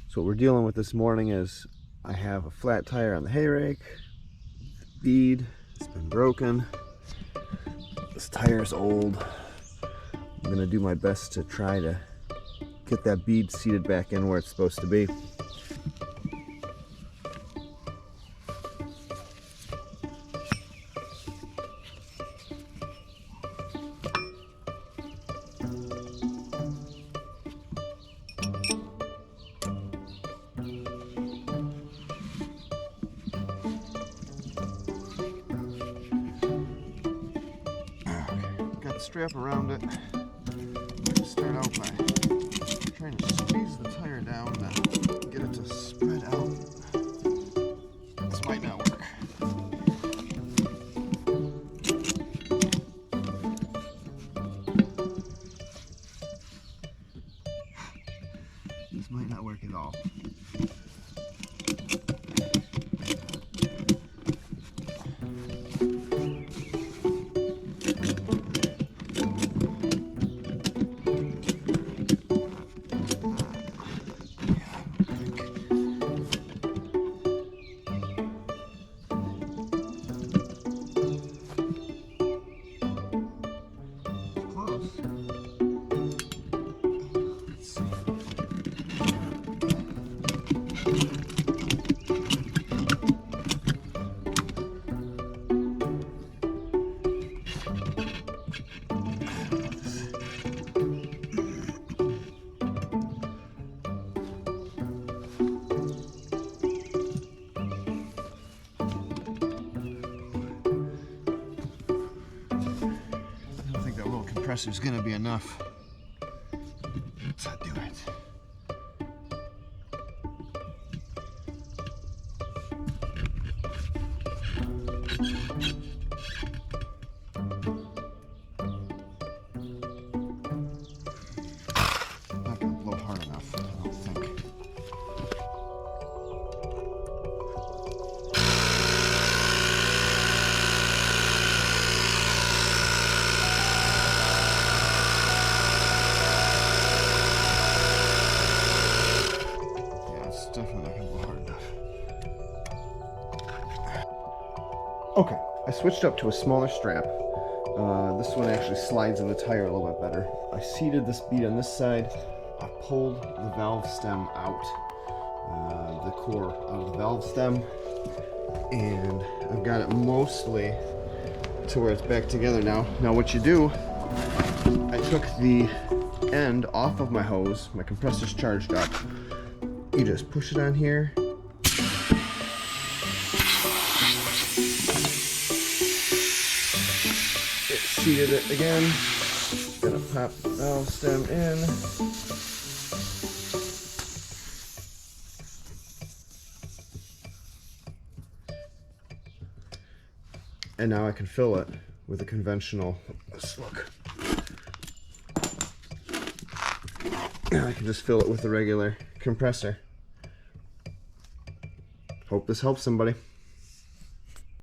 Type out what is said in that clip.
So what we're dealing with this morning is I have a flat tire on the hay rake. Bead, it's been broken. This tire is old. I'm gonna do my best to try to get that bead seated back in where it's supposed to be. Strap around it. Start out by trying to squeeze the tire down to get it to spread out. This might not work. This might not work at all. Compressor's gonna be enough. Let's do it. Not gonna blow hard enough, I don't think. Definitely not gonna blow hard enough. Okay, I switched up to a smaller strap. This one actually slides in the tire a little bit better. I seated this bead on this side. I pulled the valve stem out, the core out of the valve stem, and I've got it mostly to where it's back together now. Now what you do, I took the end off of my hose. My compressor's charged up. You just push it on here. It seated it again. Gonna pop the valve stem in. And now I can fill it with a conventional, let's look. Now I can just fill it with a regular compressor. Hope this helps somebody.